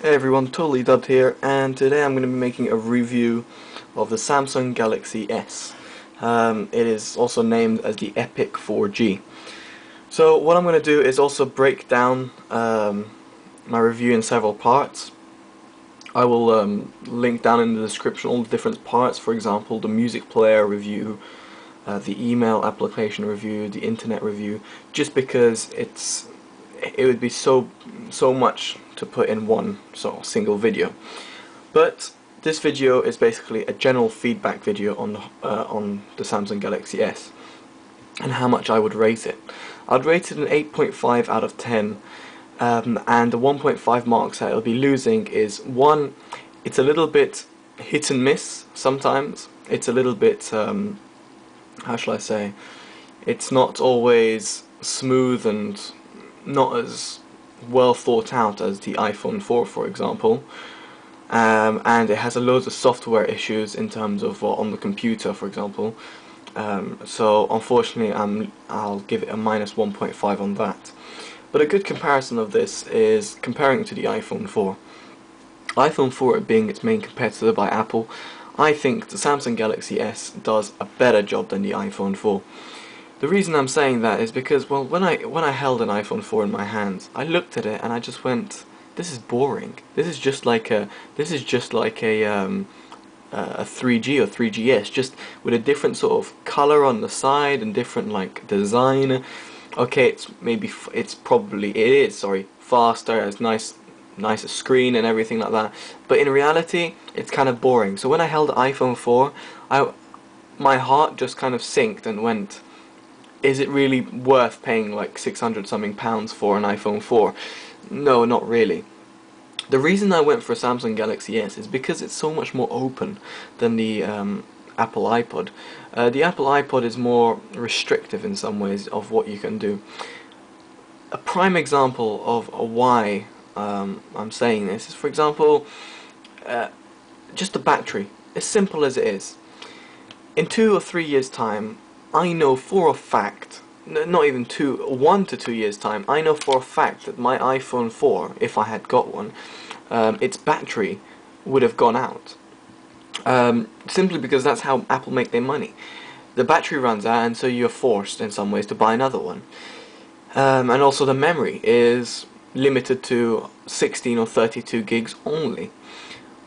Hey everyone, Totally Dubbed here, and today I'm going to be making a review of the Samsung Galaxy S. It is also named as the Epic 4G. So what I'm going to do is also break down my review in several parts. I will link down in the description all the different parts, for example the music player review, the email application review, the internet review, just because it would be so much to put in one single video. But this video is basically a general feedback video on the Samsung Galaxy S and how much I would rate it. I'd rate it an 8.5 out of 10, and the 1.5 marks that it'll be losing is, one, it's a little bit hit and miss sometimes. It's a little bit, how shall I say, it's not always smooth and not as well thought out as the iPhone 4, for example, and it has a loads of software issues in terms of on the computer, for example. So unfortunately, I'll give it a minus 1.5 on that. But a good comparison of this is comparing it to the iPhone 4. iPhone 4 being its main competitor by Apple, I think the Samsung Galaxy S does a better job than the iPhone 4. The reason I'm saying that is because, well, when I held an iPhone 4 in my hands, I looked at it and I just went, this is boring. This is just like a 3G or 3GS, just with a different sort of color on the side and different like design. Okay, it is faster, has nicer screen and everything like that, but in reality it's kind of boring. So when I held the iPhone 4, my heart just kind of sinked and went, is it really worth paying like 600 something pounds for an iPhone 4? No, not really. The reason I went for a Samsung Galaxy S is because it's so much more open than the Apple iPod. The Apple iPod is more restrictive in some ways of what you can do. A prime example of why I'm saying this is, for example, just the battery. As simple as it is. In 2 or 3 years' time, I know for a fact, not even 1 to 2 years' time, I know for a fact that my iPhone 4, if I had got one, its battery would have gone out. Simply because that's how Apple make their money. The battery runs out, and so you're forced in some ways to buy another one. And also the memory is limited to 16 or 32 gigs only.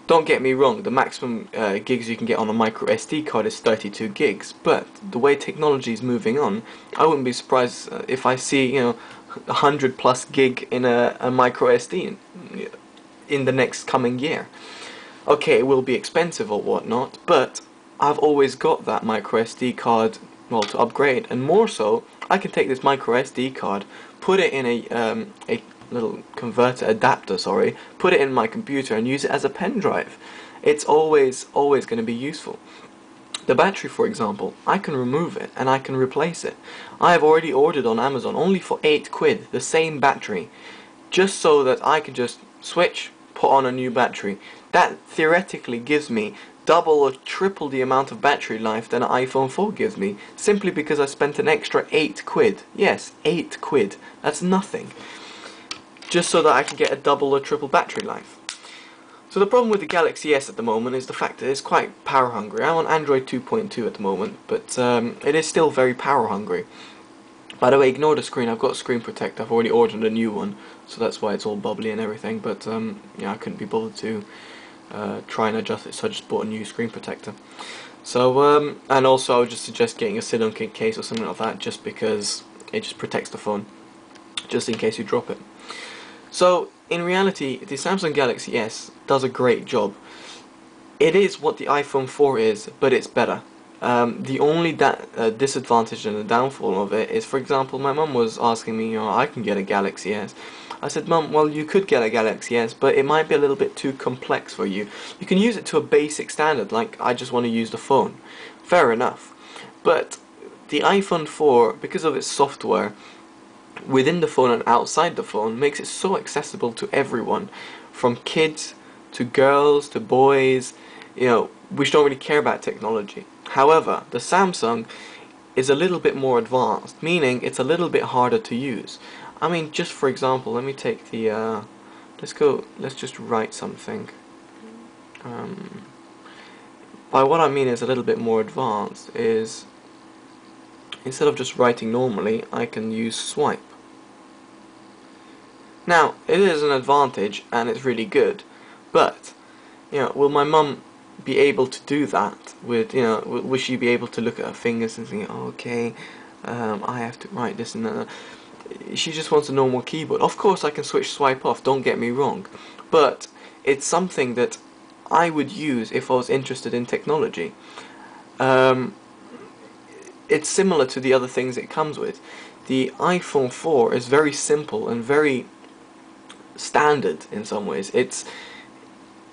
Don't get me wrong, the maximum gigs you can get on a micro SD card is 32 gigs, but the way technology is moving on, I wouldn't be surprised if I see, 100 plus gig in a micro SD in the next coming year. Okay, it will be expensive or whatnot, but I've always got that micro SD card, well, to upgrade, and more so, I can take this micro SD card, put it in a little converter adapter, put it in my computer and use it as a pen drive. It's always going to be useful. The battery, for example, I can remove it and I can replace it. I have already ordered on Amazon only for 8 quid the same battery, just so that I can just switch, put on a new battery. That theoretically gives me double or triple the amount of battery life than an iPhone 4 gives me, simply because I spent an extra 8 quid. Yes, 8 quid. That's nothing. Just so that I can get a double or triple battery life. So the problem with the Galaxy S at the moment is the fact that it's quite power hungry. I'm on Android 2.2 at the moment, but it is still very power hungry. By the way, ignore the screen, I've got a screen protector, I've already ordered a new one, so that's why it's all bubbly and everything, but yeah, I couldn't be bothered to try and adjust it, so I just bought a new screen protector. So, and also I would just suggest getting a sit-on case or something like that, just because it just protects the phone, just in case you drop it. So, in reality, the Samsung Galaxy S does a great job. It is what the iPhone 4 is, but it's better. The only disadvantage and the downfall of it is, for example, my mum was asking me, I can get a Galaxy S. I said, Mum, well, you could get a Galaxy S, but it might be a little bit too complex for you. You can use it to a basic standard, like, I just want to use the phone. Fair enough. But the iPhone 4, because of its software, within the phone and outside the phone, makes it so accessible to everyone, from kids to girls to boys, which don't really care about technology. However, the Samsung is a little bit more advanced, meaning it's a little bit harder to use. I mean, just for example, let me take the let's just write something. By what I mean is a little bit more advanced is, instead of just writing normally, I can use swipe. Now, it is an advantage and it's really good, but, you know, will my mum be able to do that with, you know, will she be able to look at her fingers and think, oh, okay, I have to write this and that. She just wants a normal keyboard. Of course I can switch swipe off, don't get me wrong, but it's something that I would use if I was interested in technology. It's similar to the other things it comes with. The iPhone 4 is very simple and very standard in some ways. It's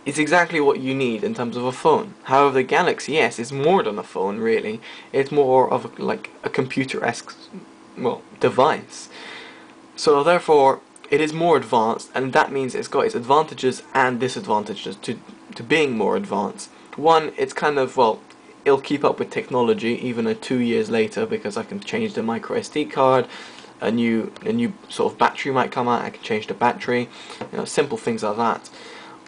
exactly what you need in terms of a phone. However, the Galaxy S is more than a phone, really. It's more of like a computer-esque, well, device. So therefore, it is more advanced, and that means it's got its advantages and disadvantages to being more advanced. One, it's kind of, well, it'll keep up with technology even 2 years later, because I can change the micro SD card, a new sort of battery might come out, I can change the battery, you know, simple things like that.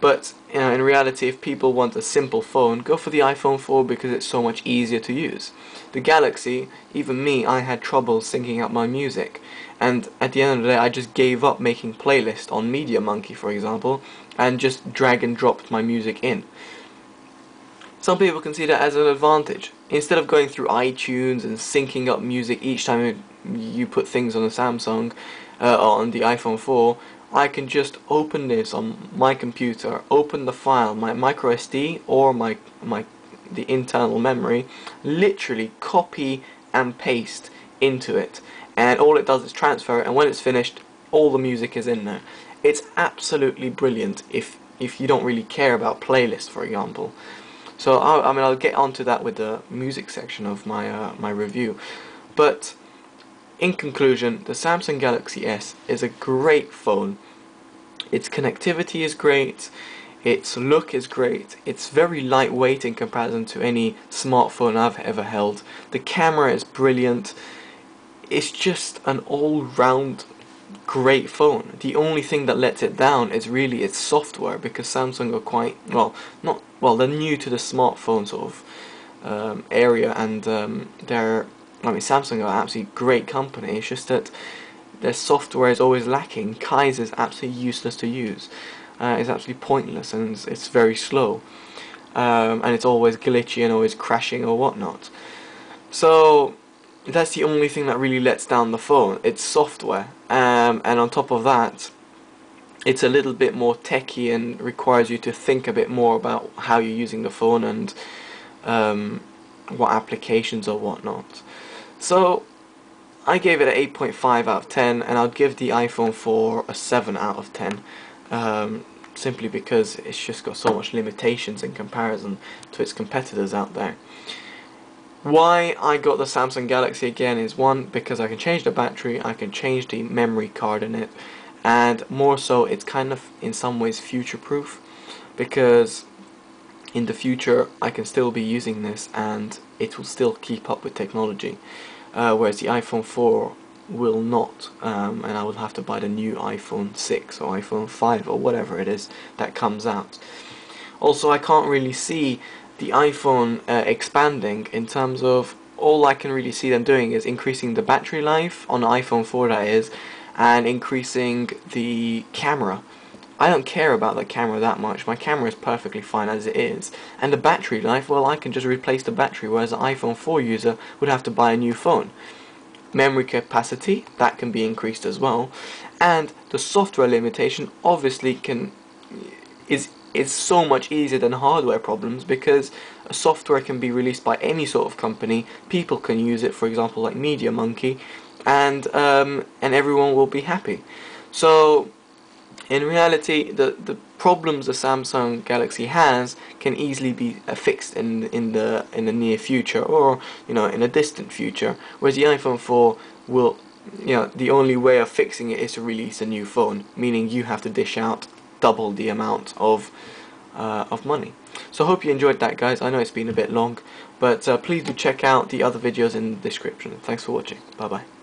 But, you know, in reality, if people want a simple phone, go for the iPhone 4 because it's so much easier to use. The Galaxy, even me, I had trouble syncing up my music, and at the end of the day I just gave up making playlists on Media Monkey, for example, and just drag and dropped my music in. Some people can see that as an advantage. Instead of going through iTunes and syncing up music each time you put things on the Samsung, on the iPhone 4, I can just open this on my computer, open the file, my micro SD or the internal memory, literally copy and paste into it, and all it does is transfer it, and when it's finished, all the music is in there. It's absolutely brilliant if you don't really care about playlists, for example. So I mean, I'll get onto that with the music section of my my review. But in conclusion, the Samsung Galaxy S is a great phone. Its connectivity is great, its look is great, it's very lightweight in comparison to any smartphone I've ever held. The camera is brilliant. It's just an all-round great phone. The only thing that lets it down is really its software, because Samsung are quite, they're new to the smartphone sort of area, and Samsung are an absolutely great company. It's just that their software is always lacking. Kai's is absolutely useless to use. It's absolutely pointless, and it's very slow, and it's always glitchy and always crashing or whatnot. So that's the only thing that really lets down the phone. It's software, and on top of that, it's a little bit more techy and requires you to think a bit more about how you're using the phone and what applications or whatnot. So I gave it an 8.5 out of 10, and I'd give the iPhone 4 a 7 out of 10, simply because it's just got so much limitations in comparison to its competitors out there. Why I got the Samsung Galaxy again is, one, because I can change the battery, I can change the memory card in it, and more so, it's kind of in some ways future-proof, because in the future I can still be using this and it will still keep up with technology, whereas the iPhone 4 will not, and I will have to buy the new iPhone 6 or iPhone 5 or whatever it is that comes out. Also, I can't really see the iPhone expanding, in terms of, all I can really see them doing is increasing the battery life on the iPhone 4, that is, and increasing the camera. I don't care about the camera that much. My camera is perfectly fine as it is. And the battery life, well, I can just replace the battery, whereas an iPhone 4 user would have to buy a new phone. Memory capacity, that can be increased as well. And the software limitation obviously is so much easier than hardware problems, because a software can be released by any sort of company, people can use it, for example like Media Monkey, and everyone will be happy. So in reality, the problems the Samsung Galaxy has can easily be fixed in the near future, or in a distant future, whereas the iPhone 4 will, the only way of fixing it is to release a new phone, meaning you have to dish out double the amount of money. So I hope you enjoyed that, guys. I know it's been a bit long, but please do check out the other videos in the description. Thanks for watching. Bye bye.